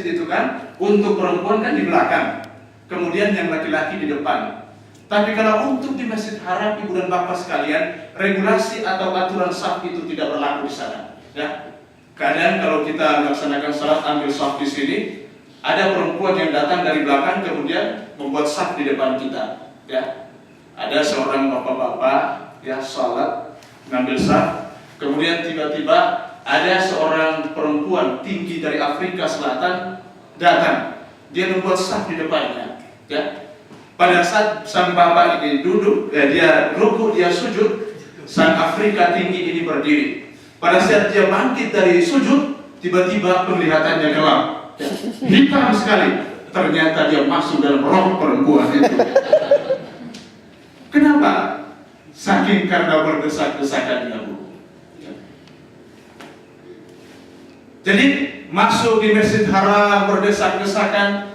masjid itu kan, untuk perempuan kan di belakang, kemudian yang laki-laki di depan. Tapi kalau untuk di Masjid Haram, ibu dan bapak sekalian, regulasi atau aturan saf itu tidak berlaku di sana. Ya, kadang kalau kita melaksanakan salat ambil saf di sini, ada perempuan yang datang dari belakang kemudian membuat saf di depan kita. Ya, ada seorang bapak-bapak ya salat ngambil saf, kemudian tiba-tiba ada seorang perempuan tinggi dari Afrika Selatan datang, dia membuat saf di depannya. Ya, pada saat sang bapak ini duduk, dia rukuk, dia sujud, sang Afrika tinggi ini berdiri. Pada saat dia bangkit dari sujud, tiba-tiba penglihatannya gelap, ya, hitam sekali. Ternyata dia masuk dalam roh perempuan itu. Kenapa? Saking karena berdesak-desakannya, Bu. Jadi masuk di Masjid Haram berdesak-desakan.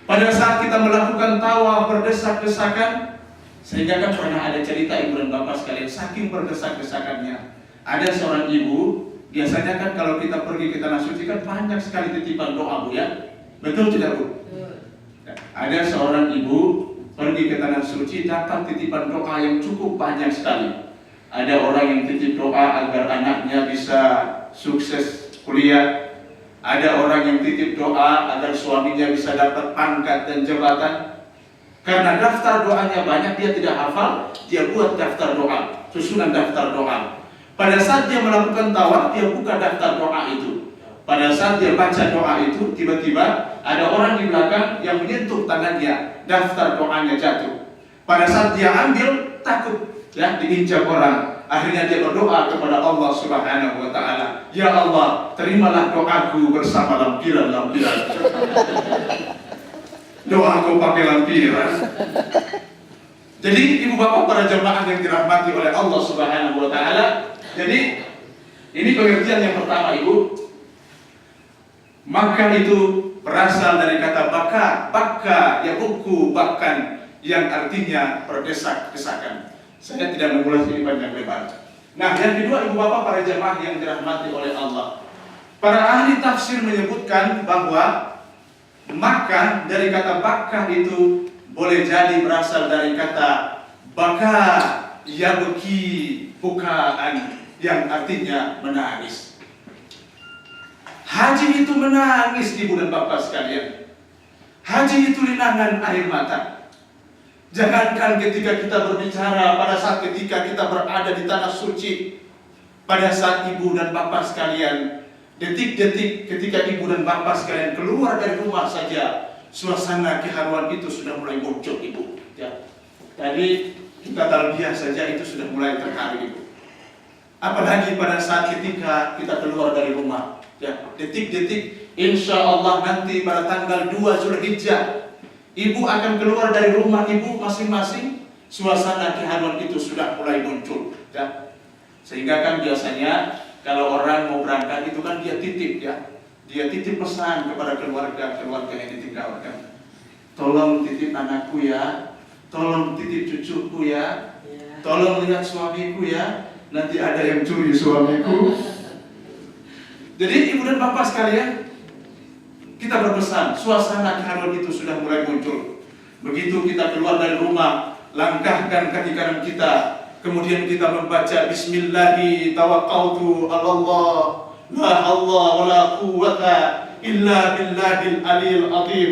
Pada saat kita melakukan tawaf berdesak-desakan, sehingga kan pernah ada cerita ibu dan bapak sekalian, saking berdesak-desakannya. Ada seorang ibu, biasanya kan kalau kita pergi ke tanah suci kan banyak sekali titipan doa, Bu, ya. Betul tidak, Bu? Ada seorang ibu pergi ke tanah suci dapat titipan doa yang cukup banyak sekali. Ada orang yang titip doa agar anaknya bisa sukses kuliah. Ada orang yang titip doa agar suaminya bisa dapat pangkat dan jabatan. Karena daftar doanya banyak, dia tidak hafal, dia buat daftar doa, susunan daftar doa. Pada saat dia melakukan tawaf, dia buka daftar doa itu. Pada saat dia baca doa itu, tiba-tiba ada orang di belakang yang menyentuh tangannya, daftar doanya jatuh. Pada saat dia ambil, takut ya diinjak orang. Akhirnya dia berdoa kepada Allah Subhanahu wa Ta'ala, ya Allah, terimalah doaku bersama lampiran-lampiran. Doaku pakai lampiran. Jadi ibu bapak para jemaah yang dirahmati oleh Allah Subhanahu wa Ta'ala, jadi ini pengertian yang pertama, Ibu. Maka itu berasal dari kata baka ya buku bahkan yang artinya berdesak-desakan. Saya tidak mengulas ini panjang lebar. Nah, yang kedua, ibu bapak para jemaah yang dirahmati oleh Allah, para ahli tafsir menyebutkan bahwa maka dari kata baka itu boleh jadi berasal dari kata baka ya buki bukaan yang artinya menangis. Haji itu menangis, ibu dan bapak sekalian. Haji itu linangan air mata. Jangankan ketika kita berbicara, pada saat ketika kita berada di tanah suci, pada saat ibu dan bapak sekalian, detik-detik ketika ibu dan bapak sekalian keluar dari rumah saja, suasana keharuan itu sudah mulai muncul, Ibu. Ya. Tadi kita talbiyah saja itu sudah mulai terharu, Ibu. Apalagi pada saat ketika kita keluar dari rumah, ya, detik-detik, insya Allah nanti pada tanggal 2 Zulhijjah, ibu akan keluar dari rumah ibu masing-masing, suasana keharuan itu sudah mulai muncul, ya. Sehingga kan biasanya kalau orang mau berangkat itu kan dia titip, ya, dia titip pesan kepada keluarga yang ditinggalkan. Tolong titip anakku ya, tolong titip cucuku ya, tolong lihat suamiku ya, nanti ada yang curi suamiku. Jadi ibu dan bapak sekalian, kita berpesan, suasana keharuan itu sudah mulai muncul. Begitu kita keluar dari rumah, langkahkan kaki kanan kita, kemudian kita membaca Bismillahi tawakkaltu 'alallah, la haula wala quwwata illa billahil aliyil azim.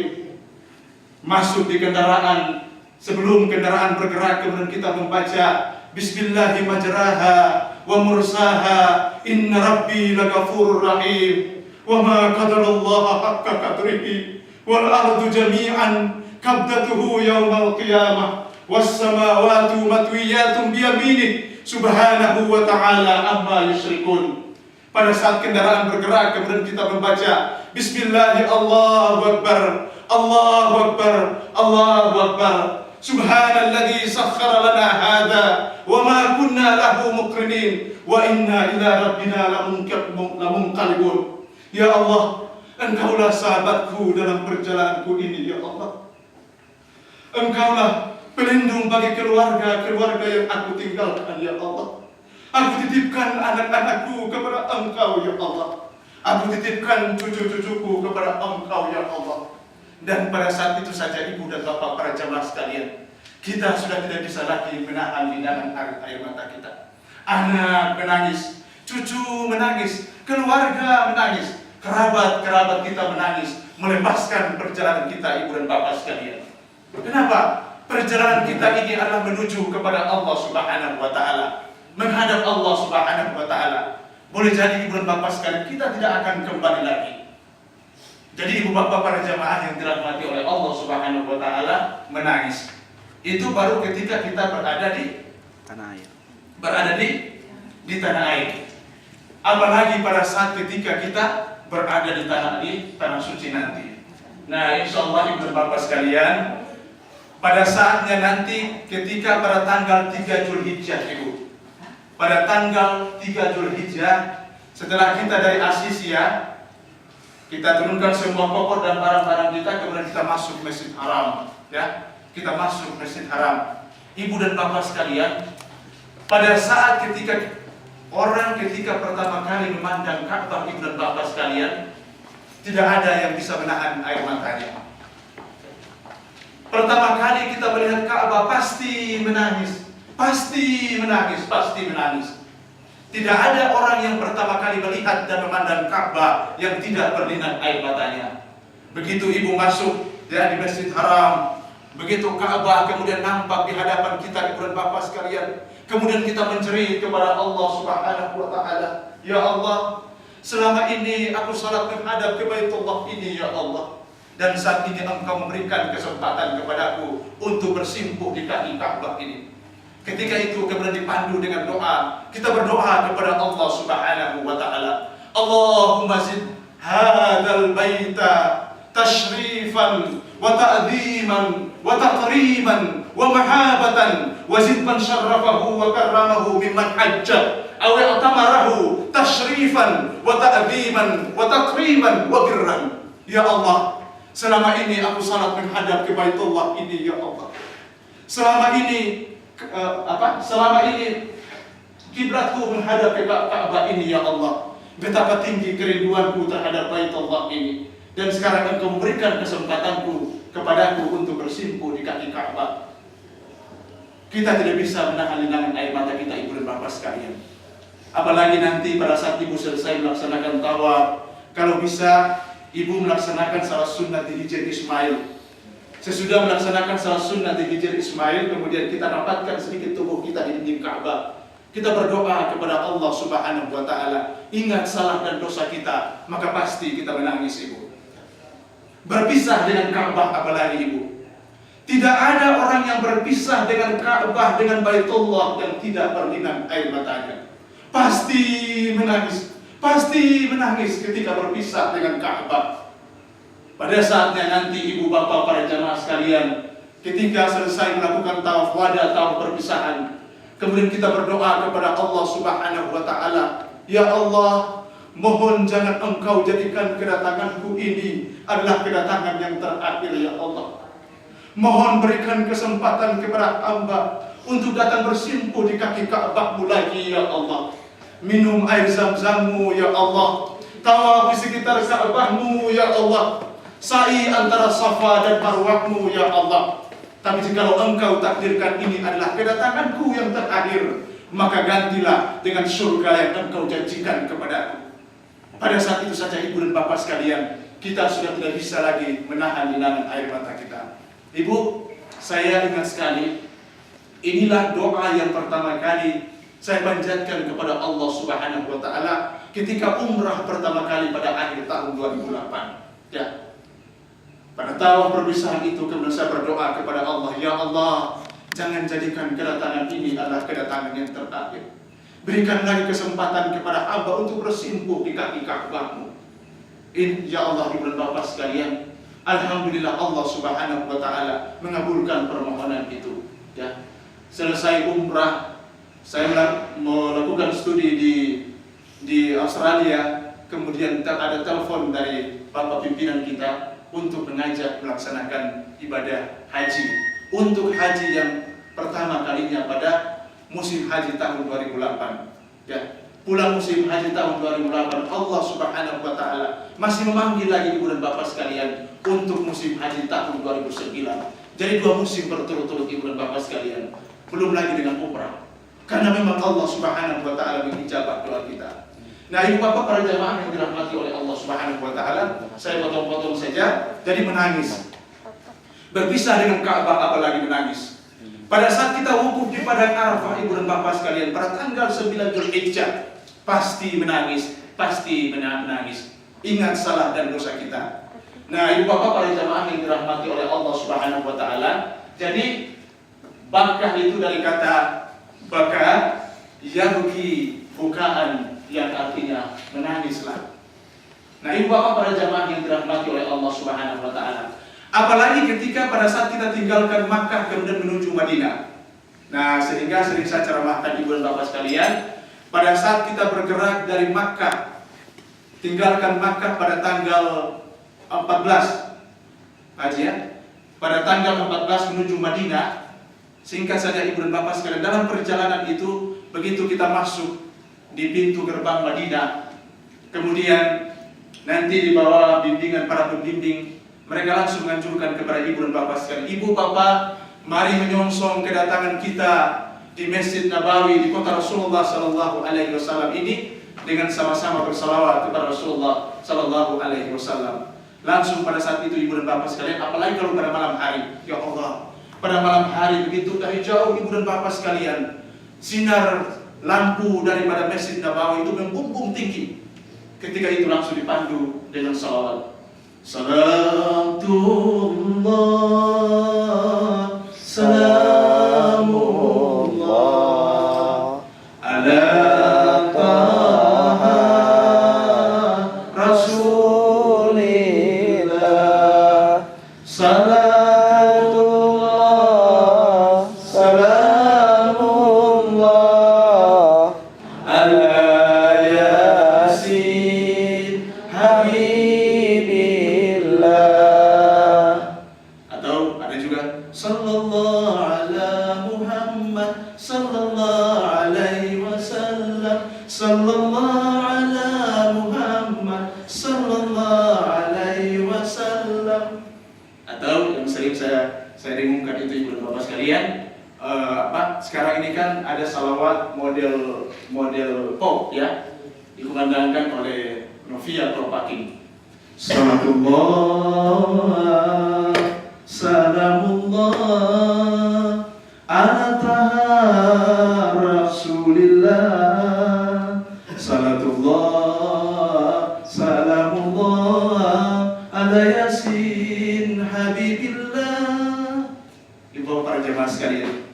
Masuk di kendaraan, sebelum kendaraan bergerak, kemudian kita membaca Bismillahi majraha wa mursaha, inna rabbi lagafurur rahim. Wa ma qadarullaha haqqa qadrihi wal ardu jami'an qabdatuhu yawmal qiyamah was samawati matwiyatun bi yaminih subhanahu wa ta'ala amma yusyrikun. Pada saat kendaraan bergerak, kemudian kita membaca Bismillahi Allahu Akbar, Allahu Akbar, Allahu Akbar. Subhanalladzi sakhkhara lana hadza wa ma kunna lahu muqrinin wa inna ila rabbina lamunqalibun. Ya Allah, Engkaulah sahabatku dalam perjalananku ini, ya Allah. Engkaulah pelindung bagi keluarga yang aku tinggalkan, ya Allah. Aku titipkan anak-anakku kepada Engkau, ya Allah. Aku titipkan cucu-cucuku kepada Engkau ya Allah. Dan pada saat itu saja ibu dan bapak para jamaah sekalian, kita sudah tidak bisa lagi menahan linangan air mata kita. Anak menangis, cucu menangis, keluarga menangis, kerabat-kerabat kita menangis, melepaskan perjalanan kita ibu dan bapak sekalian. Kenapa? Perjalanan kita ini adalah menuju kepada Allah Subhanahu wa Ta'ala, menghadap Allah Subhanahu wa Ta'ala. Boleh jadi ibu dan bapak sekalian, kita tidak akan kembali lagi. Jadi ibu bapak para jamaah yang dirahmati oleh Allah Subhanahu wa Ta'ala menangis. Itu baru ketika kita berada di tanah air. Berada di tanah air. Apalagi pada saat ketika kita berada di tanah suci nanti. Nah, insya Allah ibu dan bapak sekalian, pada saatnya nanti ketika pada tanggal 3 Zulhijjah ibu, pada tanggal 3 Zulhijjah, setelah kita dari Asisia, kita turunkan semua koper dan barang-barang kita, kemudian kita masuk Masjid Haram, ya, kita masuk Masjid Haram. Ibu dan bapak sekalian, pada saat ketika pertama kali memandang Ka'bah ibu dan bapak sekalian, tidak ada yang bisa menahan air matanya. Pertama kali kita melihat Ka'bah pasti menangis. Pasti menangis. Tidak ada orang yang pertama kali melihat dan memandang Ka'bah yang tidak berlinang air matanya. Begitu ibu masuk di Masjid Haram, begitu Ka'bah kemudian nampak di hadapan kita ibu dan bapak sekalian, kemudian kita menjerit kepada Allah Subhanahu wa Ta'ala, ya Allah, selama ini aku salat menghadap ke Baitullah ini ya Allah, dan saat ini Engkau memberikan kesempatan kepadaku untuk bersimpuh di kaki Ka'bah ini. Ketika itu kemudian dipandu dengan doa, kita berdoa kepada Allah Subhanahu wa Ta'ala, Allahumma zid hadzal baita tashrifan wa ta'dhiman wa takriman wa mahabatan wa zid man syarrafahu wa karramahu mimman hajja aw i'tamarahu tashrifan wa ta'dhiman wa takriman wa birran. Ya Allah, selama ini aku salat menghadap ke Baitullah ini ya Allah. Selama ini kiblatku menghadap ke Ka'bah ini ya Allah. Betapa tinggi kerinduanku terhadap Baitullah ini. Dan sekarang Engkau memberikan kesempatanku kepadaku untuk bersimpuh di kaki Ka'bah. Kita tidak bisa menahan linangan air mata kita ibu dan bapak sekalian. Apalagi nanti pada saat ibu selesai melaksanakan tawaf, kalau bisa ibu melaksanakan salat sunnah di Hijr Ismail. Sesudah melaksanakan salat sunnah di Hijr Ismail, kemudian kita rapatkan sedikit tubuh kita di dinding Ka'bah. Kita berdoa kepada Allah Subhanahu wa Ta'ala. Ingat salah dan dosa kita, maka pasti kita menangis ibu. Berpisah dengan Ka'bah apalagi ibu. Tidak ada orang yang berpisah dengan Ka'bah, dengan Baitullah yang tidak berlinang air matanya. Pasti menangis ketika berpisah dengan Ka'bah. Pada saatnya nanti ibu bapak para jamaah sekalian, ketika selesai melakukan tawaf wada, tawaf perpisahan, kemudian kita berdoa kepada Allah Subhanahu wa Ta'ala, ya Allah, mohon jangan Engkau jadikan kedatanganku ini adalah kedatangan yang terakhir ya Allah. Mohon berikan kesempatan kepada hamba untuk datang bersimpuh di kaki Ka'bah-Mu lagi ya Allah. Minum air zam-zammu ya Allah. Tawaf di sekitar Ka'bah-Mu ya Allah. Sa'i antara Safa dan Marwah-Mu ya Allah. Tapi jikalau Engkau takdirkan ini adalah kedatanganku yang terakhir, maka gantilah dengan surga yang Engkau janjikan kepadaku. Pada saat itu saja ibu dan bapak sekalian, kita sudah tidak bisa lagi menahan linangan air mata kita. Ibu, saya ingat sekali, inilah doa yang pertama kali saya panjatkan kepada Allah Subhanahu wa Ta'ala ketika umrah pertama kali pada akhir tahun 2008. Ya. Pada tawaf perpisahan itu kemudian saya berdoa kepada Allah, ya Allah, jangan jadikan kedatangan ini adalah kedatangan yang terakhir. Berikan lagi kesempatan kepada hamba untuk bersimpuh di kaki Ka'bah-Mu. Ya Allah, ibu dan bapak sekalian, alhamdulillah Allah Subhanahu wa Ta'ala mengabulkan permohonan itu. Ya. Selesai umrah, saya melakukan studi di Australia, kemudian ada telepon dari bapak pimpinan kita untuk mengajak melaksanakan ibadah haji. Untuk haji yang pertama kalinya pada musim haji tahun 2008. Ya, pulang musim haji tahun 2008, Allah Subhanahu wa Ta'ala masih memanggil lagi ibu dan bapak sekalian untuk musim haji tahun 2009. Jadi 2 musim berturut-turut ibu dan bapak sekalian. Belum lagi dengan umrah. Karena memang Allah Subhanahu wa Ta'ala mengijabah doa kita. Nah, ibu bapak para jamaah yang dirahmati oleh Allah Subhanahu wa Ta'ala, saya potong-potong saja. Jadi menangis. Berpisah dengan Ka'bah apalagi menangis. Pada saat kita wukuf di padang Arafah ibu dan bapak sekalian pada tanggal 9 Dzulhijjah, pasti menangis, pasti menangis. Ingat salah dan dosa kita. Nah, ibu bapak para jamaah yang dirahmati oleh Allah Subhanahu wa Ta'ala. Jadi bakah itu dari kata baka yabki, bukaan, yang artinya menangislah. Nah, ibu bapak para jamaah yang dirahmati oleh Allah Subhanahu wa Ta'ala, apalagi ketika pada saat kita tinggalkan Makkah kemudian menuju Madinah. Nah, sehingga sering saya ceramahkan ibu dan bapak sekalian, pada saat kita bergerak dari Makkah, tinggalkan Makkah pada tanggal 14 haji ya, pada tanggal 14 menuju Madinah. Singkat saja ibu dan bapak sekalian, dalam perjalanan itu begitu kita masuk di pintu gerbang Madinah, kemudian nanti di bawah bimbingan para pembimbing, mereka langsung menganjurkan kepada ibu dan bapak sekalian, ibu bapak, mari menyongsong kedatangan kita di Masjid Nabawi di kota Rasulullah Sallallahu Alaihi Wasallam ini dengan sama-sama bersalawat kepada Rasulullah Sallallahu Alaihi Wasallam. Langsung pada saat itu ibu dan bapak sekalian, apalagi kalau pada malam hari, ya Allah, pada malam hari begitu dari jauh ibu dan bapak sekalian, sinar lampu daripada Masjid Nabawi itu membumbung tinggi. Ketika itu langsung dipandu dengan salawat. Salatullah, salamullah ala taha rasulillah. Salatullah, salamullah ala yasin habibillah. Atau ada juga sallallahu ala Muhammad sallallahu alaihi wasallam, sallallahu ala Muhammad sallallahu alaihi wasallam. Atau yang sering saya dengungkan itu ibu dan bapak sekalian, sekarang ini kan ada salawat model pop ya, dikumandangkan oleh Novia Propaking. Salatullah, salamullah ala taha rasulillah. Salatullah, salamullah ala yasin habibillah. Ibu para jemaah sekalian,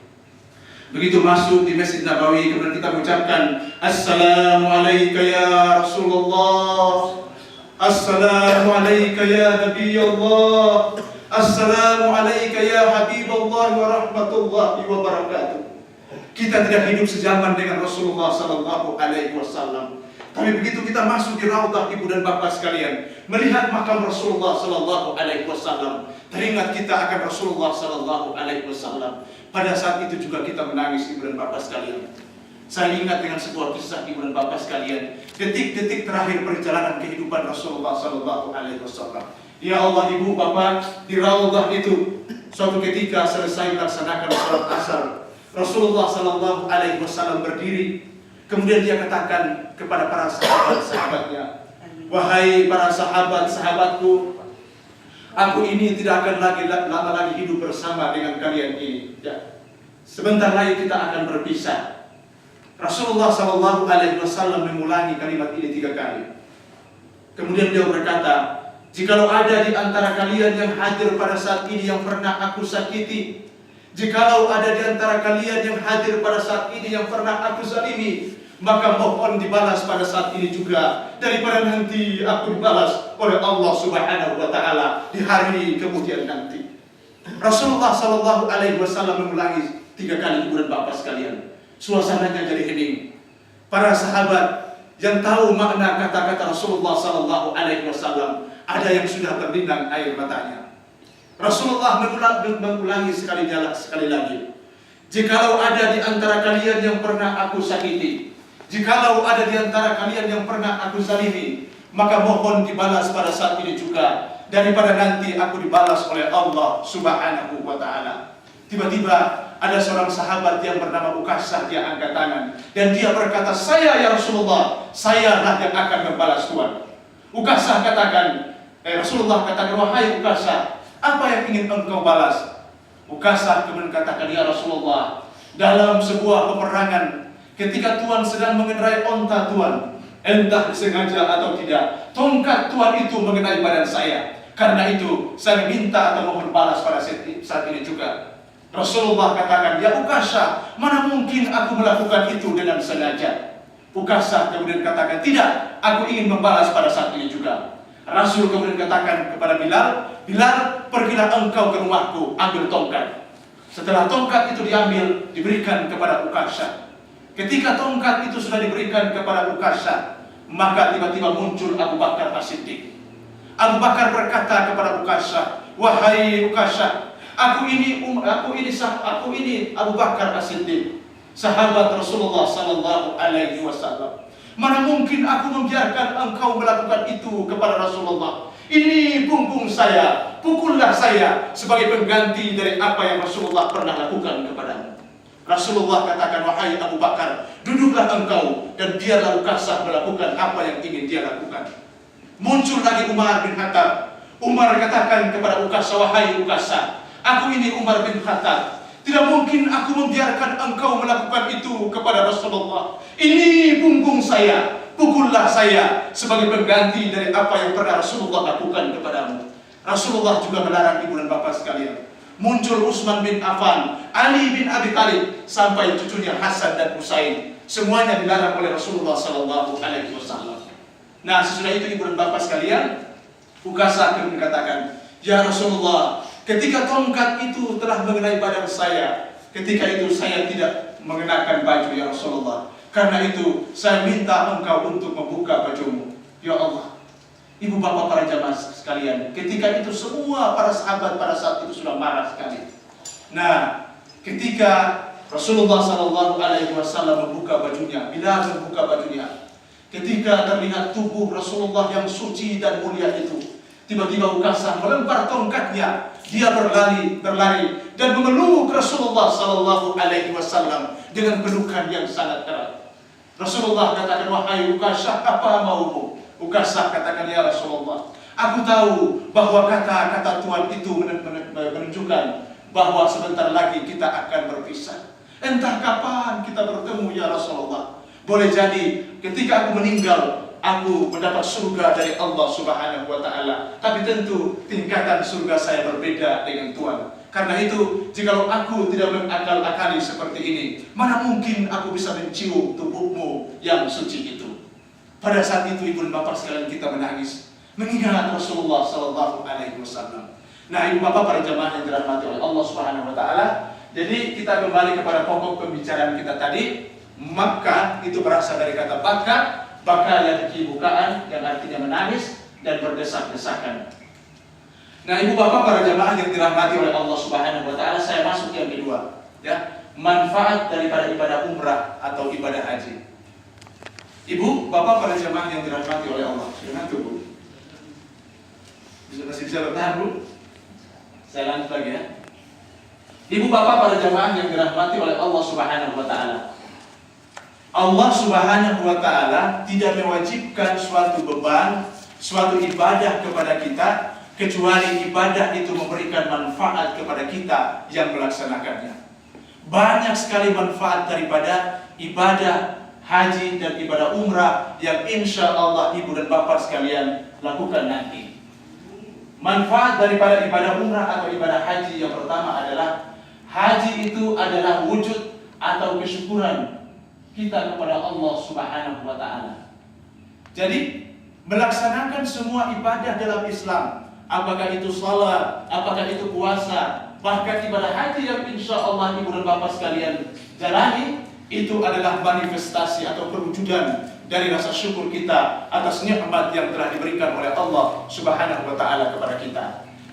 begitu masuk di Masjid Nabawi kemudian kita mengucapkan Assalamualaikum ya Rasulullah, Assalamualaikum ya Nabi Allah, Assalamualaikum ya Habibullah wa rahmatullahi wa barakatuh. Kita tidak hidup sejaman dengan Rasulullah Sallallahu Alaihi Wasallam, tapi begitu kita masuk di Raudhah ibu dan bapak sekalian, melihat makam Rasulullah Sallallahu Alaihi Wasallam, teringat kita akan Rasulullah Sallallahu Alaihi Wasallam. Pada saat itu juga kita menangis ibu dan bapak sekalian. Saya ingat dengan sebuah kisah ibu dan bapak sekalian, detik-detik terakhir perjalanan kehidupan Rasulullah Sallallahu Alaihi Wasallam. Ya Allah ibu bapak, di Raudhah itu suatu ketika selesai melaksanakan salat asar, Rasulullah Sallallahu Alaihi Wasallam berdiri, kemudian dia katakan kepada para sahabat-sahabatnya, wahai para sahabat-sahabatku, aku ini tidak akan lama lagi hidup bersama dengan kalian ini. Ya. Sebentar lagi kita akan berpisah. Rasulullah Sallallahu Alaihi Wasallam mengulangi kalimat ini 3 kali. Kemudian beliau berkata, jikalau ada di antara kalian yang hadir pada saat ini yang pernah aku sakiti, jikalau ada di antara kalian yang hadir pada saat ini yang pernah aku zalimi, maka mohon dibalas pada saat ini juga, daripada nanti aku dibalas oleh Allah Subhanahu wa Ta'ala di hari kemudian nanti. Rasulullah Sallallahu Alaihi Wasallam mengulangi 3 kali ibu dan bapak sekalian. Suasananya jadi hening. Para sahabat yang tahu makna kata-kata Rasulullah Sallallahu Alaihi Wasallam, ada yang sudah terlinang air matanya. Rasulullah mengulangi sekali lagi, jikalau ada di antara kalian yang pernah aku sakiti, Jikalau ada di antara kalian yang pernah aku zalimi, maka mohon dibalas pada saat ini juga, daripada nanti aku dibalas oleh Allah Subhanahu wa ta'ala. Tiba-tiba ada seorang sahabat yang bernama Ukasah, dia angkat tangan dan dia berkata, saya ya Rasulullah, saya lah yang akan membalas Tuhan. Ukasah katakan, Rasulullah katakan, wahai Ukasah, apa yang ingin engkau balas? Ukasah kemudian katakan, ya Rasulullah, dalam sebuah peperangan, ketika Tuhan sedang mengendarai onta Tuhan, entah disengaja atau tidak, tongkat Tuhan itu mengenai badan saya. Karena itu saya minta atau mohon balas pada saat ini juga. Rasulullah katakan, ya Ukasha, mana mungkin aku melakukan itu dengan sengaja? Ukasha kemudian katakan, tidak, aku ingin membalas pada saat ini juga. Rasul kemudian katakan kepada Bilal, Bilal, pergilah engkau ke rumahku, ambil tongkat. Setelah tongkat itu diambil, diberikan kepada Ukasha. Ketika tongkat itu sudah diberikan kepada Ukasha, maka tiba-tiba muncul Abu Bakar As-Siddiq. Abu Bakar berkata kepada Ukasha, wahai Ukasha, aku ini Abu Bakar As-Siddiq, sahabat Rasulullah sallallahu alaihi wasallam. Mana mungkin aku membiarkan engkau melakukan itu kepada Rasulullah? Ini punggung saya, pukullah saya sebagai pengganti dari apa yang Rasulullah pernah lakukan kepadamu. Rasulullah katakan, wahai Abu Bakar, duduklah engkau dan biarlah Ukasah melakukan apa yang ingin dia lakukan. Muncul lagi Umar bin Khattab. Umar katakan kepada Ukasah, wahai Ukasah, aku ini Umar bin Khattab. Tidak mungkin aku membiarkan engkau melakukan itu kepada Rasulullah. Ini punggung saya, pukullah saya sebagai pengganti dari apa yang pernah Rasulullah lakukan kepadamu. Rasulullah juga melarang ibu dan bapak sekalian. Muncul Utsman bin Affan, Ali bin Abi Thalib, sampai cucunya Hasan dan Husain. Semuanya dilarang oleh Rasulullah sallallahu alaihi wasallam. Nah, sesudah itu ibu dan bapak sekalian, Ukasah kemudian katakan, ya Rasulullah, ketika tongkat itu telah mengenai badan saya, ketika itu saya tidak mengenakan baju ya Rasulullah. Karena itu saya minta engkau untuk membuka bajumu. Ya Allah. Ibu bapak para jamaah sekalian, ketika itu semua para sahabat pada saat itu sudah marah sekali. Nah, ketika Rasulullah sallallahu alaihi wasallam membuka bajunya, Bilal membuka bajunya, ketika terlihat tubuh Rasulullah yang suci dan mulia itu, tiba-tiba Ukasah melempar tongkatnya, dia berlari dan memeluk Rasulullah sallallahu alaihi wasallam dengan pelukan yang sangat erat. Rasulullah katakan, wahai Ukasah, apa maumu? Ukasah katakan, ya Rasulullah, aku tahu bahwa kata-kata Tuhan itu menunjukkan bahwa sebentar lagi kita akan berpisah. Entah kapan kita bertemu ya Rasulullah. Boleh jadi ketika aku meninggal, aku mendapat surga dari Allah Subhanahu wa ta'ala. Tapi tentu tingkatan surga saya berbeda dengan Tuhan. Karena itu, jikalau aku tidak mengakal-akali seperti ini, mana mungkin aku bisa mencium tubuhmu yang suci itu. Pada saat itu ibu dan bapak sekalian kita menangis, mengingat Rasulullah sallallahu alaihi wasallam. Nah, ibu bapak para jamaah yang dirahmati oleh Allah Subhanahu wa taala, jadi kita kembali kepada pokok pembicaraan kita tadi. Makkah itu berasal dari kata baka yang bukaan, yang artinya menangis dan berdesak-desakan. Nah, ibu bapak para jamaah yang dirahmati oleh Allah Subhanahu wa taala, saya masuk yang kedua, ya, manfaat daripada ibadah umrah atau ibadah haji. Ibu, bapak para jamaah yang dirahmati oleh Allah, sudah Bu? Masih bisa bertahan Bu? Saya lanjut lagi ya. Ibu, bapak para jamaah yang dirahmati oleh Allah Subhanahu wa taala. Allah Subhanahu wa taala tidak mewajibkan suatu beban, suatu ibadah kepada kita, kecuali ibadah itu memberikan manfaat kepada kita yang melaksanakannya. Banyak sekali manfaat daripada ibadah haji dan ibadah umrah yang insya Allah ibu dan bapak sekalian lakukan nanti. Manfaat daripada ibadah umrah atau ibadah haji yang pertama adalah, haji itu adalah wujud atau kesyukuran kita kepada Allah Subhanahu wa ta'ala. Jadi melaksanakan semua ibadah dalam Islam, apakah itu salat, apakah itu puasa, bahkan ibadah haji yang insya Allah ibu dan bapak sekalian jalani, itu adalah manifestasi atau perwujudan dari rasa syukur kita atas nikmat yang telah diberikan oleh Allah Subhanahu wa taala kepada kita.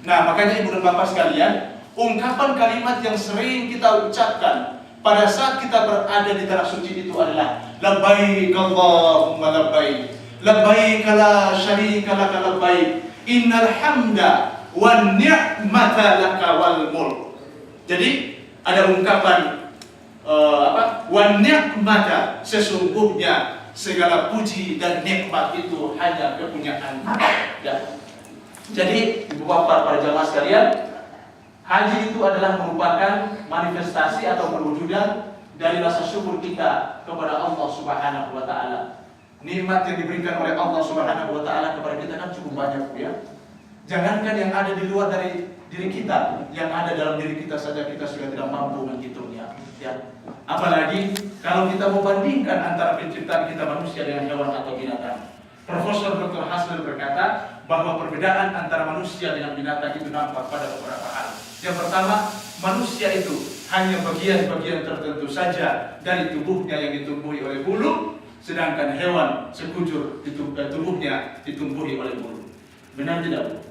Nah, makanya ibu dan bapak sekalian, ungkapan kalimat yang sering kita ucapkan pada saat kita berada di tanah suci itu adalah labbaik Allahumma labbaik, labbaik la syarika laka labbaik, innal hamda wan ni'mata laka wal mulk. Jadi ada ungkapan wan ni'mata, sesungguhnya segala puji dan nikmat itu hanya kepunyaan ya. Jadi ibu bapak para jamaah sekalian, haji itu adalah merupakan manifestasi atau perwujudan dari rasa syukur kita kepada Allah Subhanahu wa taala. Nikmat yang diberikan oleh Allah Subhanahu wa taala kepada kita kan cukup banyak ya. Jangankan yang ada di luar dari diri kita, yang ada dalam diri kita saja kita sudah tidak mampu menghitungnya ya. Apalagi kalau kita membandingkan antara penciptaan kita manusia dengan hewan atau binatang. Profesor Dr. Hasnul berkata bahwa perbedaan antara manusia dengan binatang itu nampak pada beberapa hal. Yang pertama, manusia itu hanya bagian-bagian tertentu saja dari tubuhnya yang ditumbuhi oleh bulu, sedangkan hewan sekujur tubuhnya ditumbuhi oleh bulu. Benar tidak?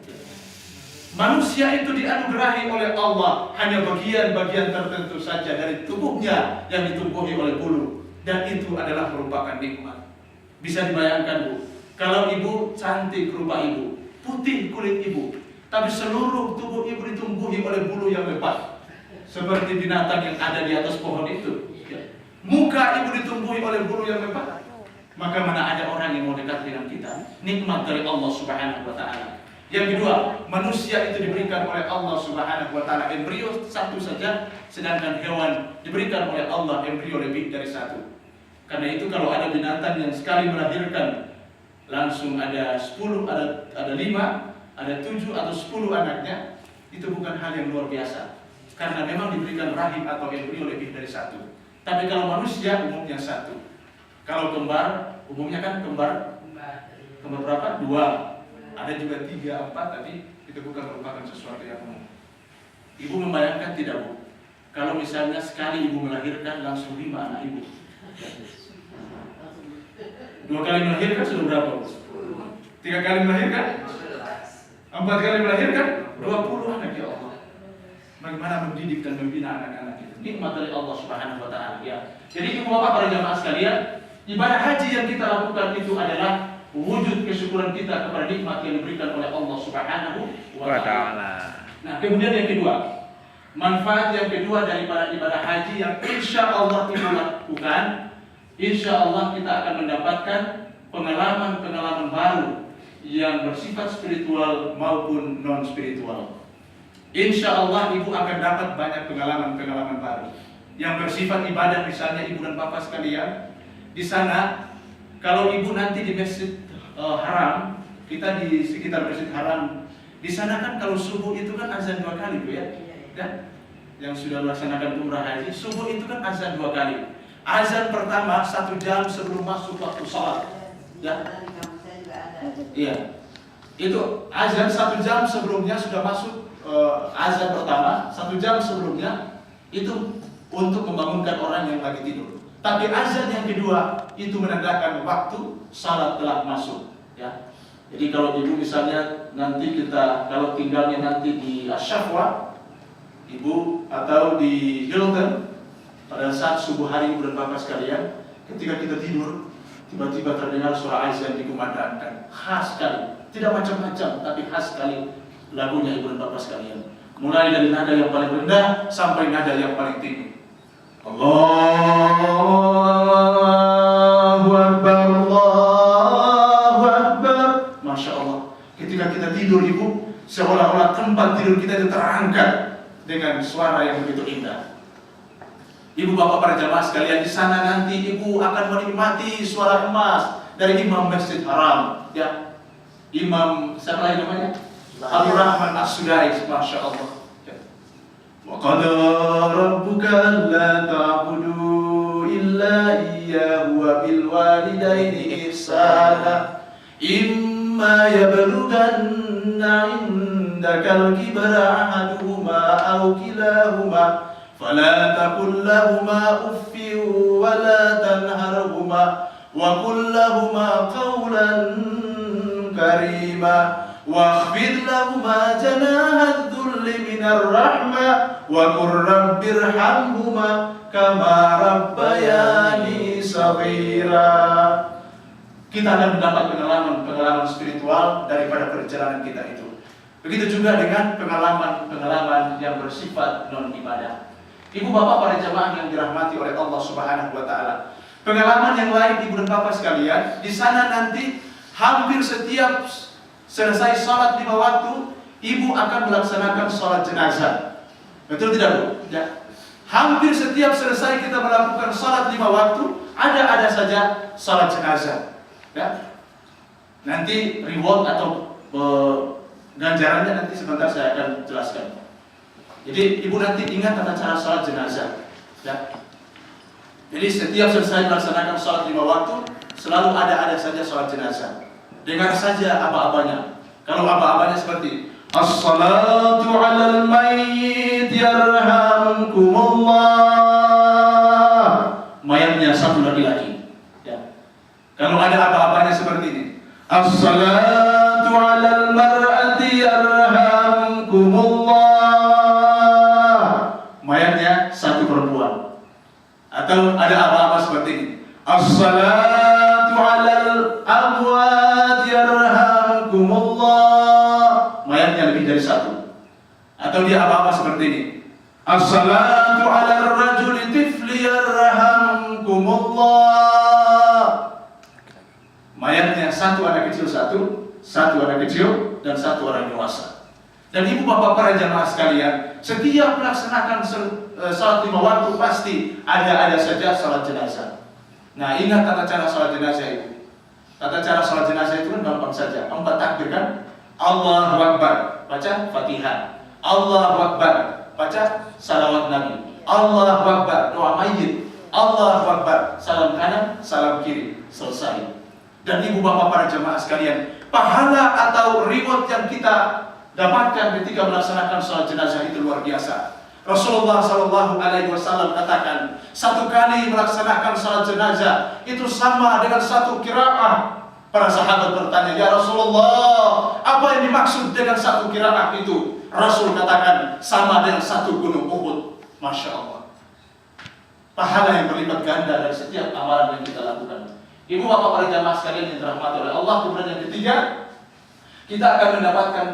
Manusia itu dianugerahi oleh Allah hanya bagian-bagian tertentu saja dari tubuhnya yang ditumbuhi oleh bulu, dan itu adalah merupakan nikmat. Bisa dibayangkan Bu, kalau ibu cantik rupa ibu, putih kulit ibu, tapi seluruh tubuh ibu ditumbuhi oleh bulu yang lebat, seperti binatang yang ada di atas pohon itu. Muka ibu ditumbuhi oleh bulu yang lebat, maka mana ada orang yang mau dekat dengan kita? Nikmat dari Allah Subhanahu wa taala. Yang kedua, manusia itu diberikan oleh Allah Subhanahu wa taala embrio satu saja, sedangkan hewan diberikan oleh Allah embrio lebih dari satu. Karena itu kalau ada binatang yang sekali melahirkan langsung ada 10, ada 5, ada 7 atau 10 anaknya, itu bukan hal yang luar biasa. Karena memang diberikan rahim atau embrio lebih dari satu. Tapi kalau manusia umumnya satu. Kalau kembar, umumnya kan kembar berapa? 2. Ada juga 3, 4, tapi itu bukan merupakan sesuatu yang umum. Ibu membayangkan tidak Bu? Kalau misalnya sekali ibu melahirkan langsung 5 anak ibu. 2 kali melahirkan sudah berapa Bu? 3 kali melahirkan? 4 kali melahirkan? 20 anak ya Allah. Bagaimana mendidik dan membina anak-anak itu? Nikmat dari Allah Subhanahu wa taala ya. Jadi ibu bapak para jamaah sekalian, ibadah haji yang kita lakukan itu adalah wujud kesyukuran kita kepada nikmat yang diberikan oleh Allah Subhanahu wa taala. Nah, kemudian yang kedua, manfaat yang kedua daripada ibadah haji yang insya Allah kita lakukan, insya Allah kita akan mendapatkan pengalaman-pengalaman baru yang bersifat spiritual maupun non spiritual. Insya Allah ibu akan dapat banyak pengalaman-pengalaman baru yang bersifat ibadah. Misalnya ibu dan bapak sekalian, di sana kalau ibu nanti di Masjid Haram, kita di sekitar Masjid Haram, di sana kan kalau subuh itu kan azan 2 kali Bu ya. Dan yang sudah melaksanakan umrah haji, subuh itu kan azan 2 kali. Azan pertama 1 jam sebelum masuk waktu sholat. Ya. Iya. Itu azan 1 jam sebelumnya sudah masuk azan pertama, 1 jam sebelumnya itu untuk membangunkan orang yang lagi tidur. Tapi azan yang kedua itu menandakan waktu salat telah masuk ya. Jadi kalau ibu misalnya nanti kita kalau tinggalnya nanti di Asyafwa ibu atau di Hilton, pada saat subuh hari ibu dan bapak sekalian, ketika kita tidur tiba-tiba terdengar suara azan dikumandangkan. Khas sekali, tidak macam-macam tapi khas sekali lagunya ibu dan bapak sekalian. Mulai dari nada yang paling rendah sampai nada yang paling tinggi. Allahu Akbar, Allahu Akbar. Masya Allah. Ketika kita tidur ibu, seolah-olah tempat tidur kita itu terangkat dengan suara yang begitu indah. Ibu bapak para jamaah sekalian, di sana nanti ibu akan menikmati suara emas dari Imam Masjid Haram. Ya, Imam siapa lagi namanya? Abdul Rahman As-Sudais. Masya Allah. Wa qadara rabbuka alla ta'budu illa iyyahu wa bil walidaini ihsana imma yablughanna indakal kibra ahaduhuma aw kilahuma fala taqul lahumā uffin wa la tanharhumā wa qul lahumā qawlan karīmā واخفض لهما جناح الذل من الرحمة وقل رب ارحمهما كما ربياني saghira. Kita akan mendapat pengalaman spiritual daripada perjalanan kita itu. Begitu juga dengan pengalaman yang bersifat non ibadah. Ibu bapak para jamaah yang dirahmati oleh Allah Subhanahu wa taala. Pengalaman yang lain ibu dan bapak sekalian, di sana nanti hampir setiap selesai sholat 5 waktu, ibu akan melaksanakan sholat jenazah. Betul tidak Bu? Ya. Hampir setiap selesai kita melakukan sholat 5 waktu, ada saja sholat jenazah. Ya. Nanti reward atau ganjarannya nanti sebentar saya akan jelaskan. Jadi ibu nanti ingat tata cara sholat jenazah. Ya. Jadi setiap selesai melaksanakan sholat 5 waktu, selalu ada saja sholat jenazah. Dengar saja aba-abanya. Kalau aba-abanya seperti As-salatu 'alal mayyit yarhamkumullah. Mayatnya satu laki-laki. Ya. Kalau ada aba-abanya seperti ini. As-salatu 'alal mar'ati yarhamkumullah. Mayatnya satu perempuan. Atau ada apa-apa seperti ini. As-salatu 'alal amwat yarhamkumullah. Mayatnya lebih dari satu. Atau dia apa-apa seperti ini. As-salatu 'alal rajuli tifli yarhamkumullah. Mayatnya satu anak kecil satu anak kecil dan satu orang dewasa. Dan ibu bapak para jamaah sekalian, setiap melaksanakan salat 5 waktu pasti ada saja salat jenazah. Nah, ingat tata cara salat jenazah itu. Tata cara salat jenazah itu kan gampang saja. 4 takbir kan? Allahu Akbar, baca Fatihah. Allahu Akbar, baca salawat Nabi. Allahu Akbar, doa mayyit. Allahu Akbar, salam kanan, salam kiri. Selesai. Dan ibu bapak para jamaah sekalian, pahala atau reward yang kita dapatkan ketika melaksanakan salat jenazah itu luar biasa. Rasulullah SAW katakan, 1 kali melaksanakan salat jenazah itu sama dengan 1 qiraah. Para sahabat bertanya, ya Rasulullah, apa yang dimaksud dengan 1 qiraah itu? Rasul katakan, sama dengan 1 gunung Uhud. Masya Allah. Pahala yang berlipat ganda dari setiap amalan yang kita lakukan. Ibu bapak para jamaah sekalian yang dirahmati oleh Allah. Kemudian yang ketiga, kita akan mendapatkan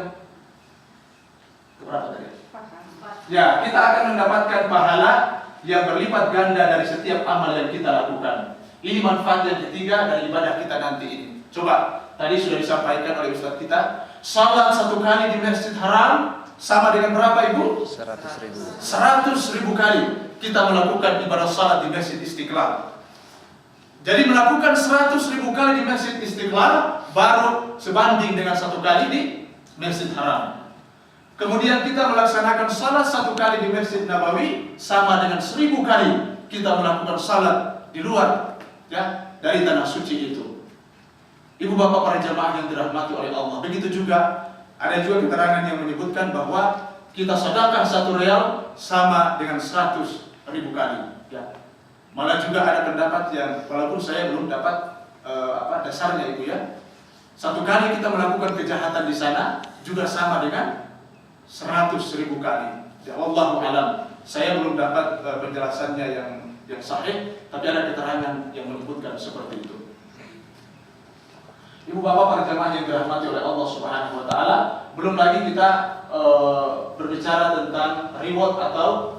berapa tadi? Ya, kita akan mendapatkan pahala yang berlipat ganda dari setiap amal yang kita lakukan. Ini manfaat yang ketiga dari ibadah kita nanti ini. Coba, tadi sudah disampaikan oleh Ustaz kita, salat 1 kali di Masjid Haram sama dengan berapa ibu? 100.000. 100.000 kali kita melakukan ibadah salat di Masjid Istiqlal. Jadi melakukan 100.000 kali di Masjid Istiqlal baru sebanding dengan 1 kali di Masjid Haram. Kemudian kita melaksanakan salat 1 kali di Masjid Nabawi sama dengan 1000 kali kita melakukan salat di luar, ya, dari tanah suci itu. Ibu bapak para jamaah yang dirahmati oleh Allah. Begitu juga ada juga keterangan yang menyebutkan bahwa kita sedekah 1 rial sama dengan 100.000 kali. Ya. Malah juga ada pendapat yang walaupun saya belum dapat dasarnya ibu ya. 1 kali kita melakukan kejahatan di sana juga sama dengan 100.000 kali. Ya, wallahu alam. Saya belum dapat penjelasannya yang sahih, tapi ada keterangan yang menyebutkan seperti itu. Ibu bapak para jamaah yang dirahmati oleh Allah Subhanahu wa taala, belum lagi kita berbicara tentang reward atau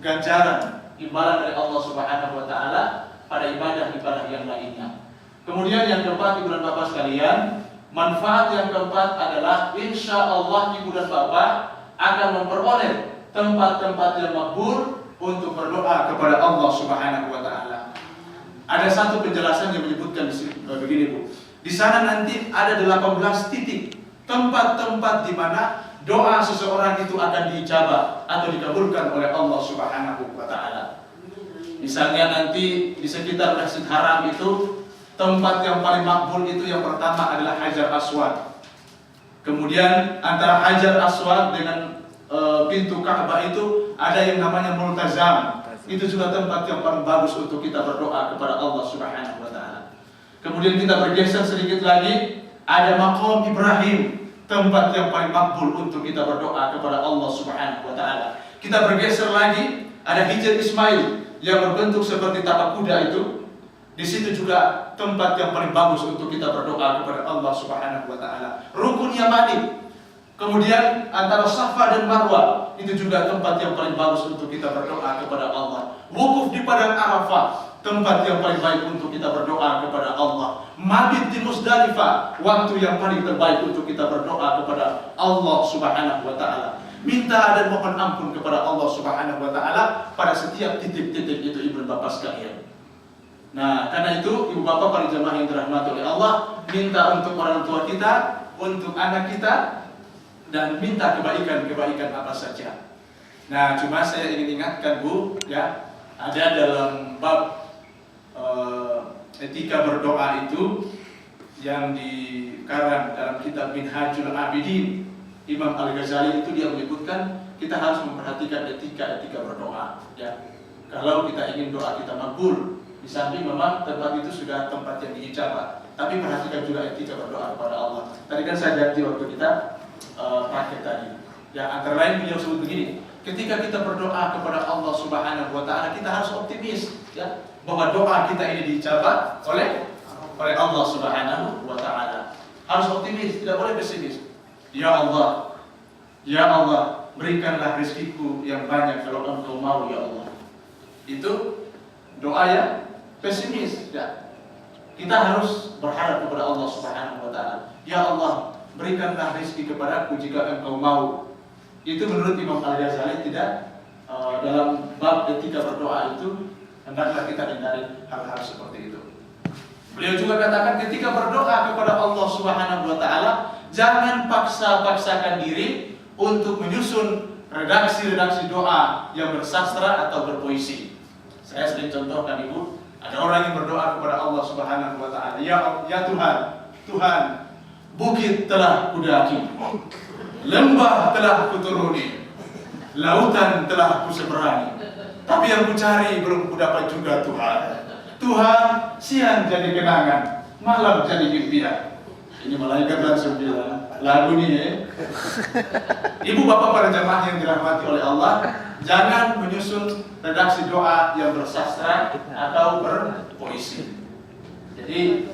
ganjaran imbalan dari Allah Subhanahu wa taala pada ibadah-ibadah yang lainnya. Kemudian yang keempat, ibu dan bapak sekalian, manfaat yang keempat adalah insya Allah ibu dan bapak akan memperoleh tempat-tempat yang makbul untuk berdoa kepada Allah Subhanahu wa taala. Ada satu penjelasan yang menyebutkan di sini begini Bu. Di sana nanti ada 18 titik tempat-tempat di mana doa seseorang itu akan diijabah atau dikabulkan oleh Allah Subhanahu wa taala. Misalnya nanti di sekitar Masjid Haram itu tempat yang paling makbul itu yang pertama adalah Hajar Aswad. Kemudian antara Hajar Aswad dengan pintu Ka'bah itu ada yang namanya Multazam. Itu juga tempat yang paling bagus untuk kita berdoa kepada Allah Subhanahu wa taala. Kemudian kita bergeser sedikit lagi, ada Maqam Ibrahim, tempat yang paling makbul untuk kita berdoa kepada Allah Subhanahu wa taala. Kita bergeser lagi, ada Hijr Ismail yang berbentuk seperti tapak kuda itu. Di situ juga tempat yang paling bagus untuk kita berdoa kepada Allah Subhanahu wa taala. Rukun Yamani. Kemudian antara Safa dan Marwah, itu juga tempat yang paling bagus untuk kita berdoa kepada Allah. Wukuf di padang Arafah, tempat yang paling baik untuk kita berdoa kepada Allah. Mabit di Musdalifah, waktu yang paling terbaik untuk kita berdoa kepada Allah Subhanahu wa taala. Minta dan mohon ampun kepada Allah Subhanahu wa taala pada setiap titik-titik itu, ibu dan bapak sekalian. Nah, karena itu ibu bapak para jemaah yang dirahmati oleh Allah, minta untuk orang tua kita, untuk anak kita, dan minta kebaikan-kebaikan apa saja. Nah, cuma saya ingin ingatkan Bu, ya, ada dalam bab etika berdoa itu yang dikarang dalam kitab Minhajul Abidin, Imam Al-Ghazali itu dia menyebutkan kita harus memperhatikan etika berdoa, ya. Kalau kita ingin doa kita makbul, di samping memang tempat itu sudah tempat yang diijabah, tapi perhatikan juga etika berdoa kepada Allah. Tadi kan saya janji waktu kita praktek tadi, ya, antara lain beliau sebut begini, ketika kita berdoa kepada Allah Subhanahu wa taala, kita harus optimis, ya, bahwa doa kita ini dijabah oleh Allah Subhanahu wa taala. Harus optimis, tidak boleh pesimis. Ya Allah, berikanlah rezekiku yang banyak kalau Engkau mau, ya Allah. Itu doa yang pesimis, ya. Kita harus berharap kepada Allah Subhanahu wa taala. Ya Allah, berikanlah rezeki kepadaku jika Engkau mau. Itu menurut Imam Al-Ghazali tidak dalam bab etika berdoa itu hendaklah kita hindari hal-hal seperti itu. Beliau juga katakan ketika berdoa kepada Allah Subhanahu wa taala, jangan paksakan diri untuk menyusun redaksi Doa yang bersastra atau berpuisi. Saya sering contohkan Ibu, ada orang yang berdoa kepada Allah Subhanahu wa taala, ya Tuhan, bukit telah kudaki, lembah telah kuturuni, lautan telah kuseberangi, tapi yang kucari belum kudapat juga Tuhan. Tuhan, siang jadi kenangan, malam jadi impian. Ini malaikat langsung bilang, lagu nih ya. Ibu bapak para jemaah yang dirahmati oleh Allah, jangan menyusun redaksi doa yang bersastra atau berpuisi. Jadi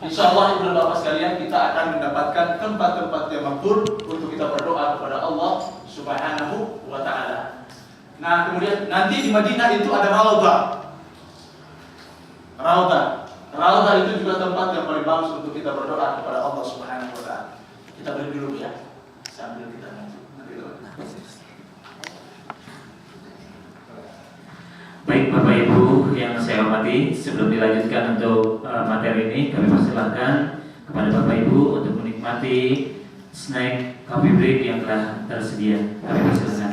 insya Allah ibu dan bapak sekalian, kita akan mendapatkan tempat-tempat yang makbul untuk kita berdoa kepada Allah Subhanahu wa taala. Nah, kemudian nanti di Madinah itu ada Raudhah itu juga tempat yang paling bagus untuk kita berdoa kepada Allah Subhanahu wa taala. Kita beri dulu ya, sambil kita nanti. Baik Bapak Ibu yang saya hormati, sebelum dilanjutkan untuk materi ini, kami persilahkan kepada Bapak Ibu untuk menikmati snack coffee break yang telah tersedia. Kami persilahkan.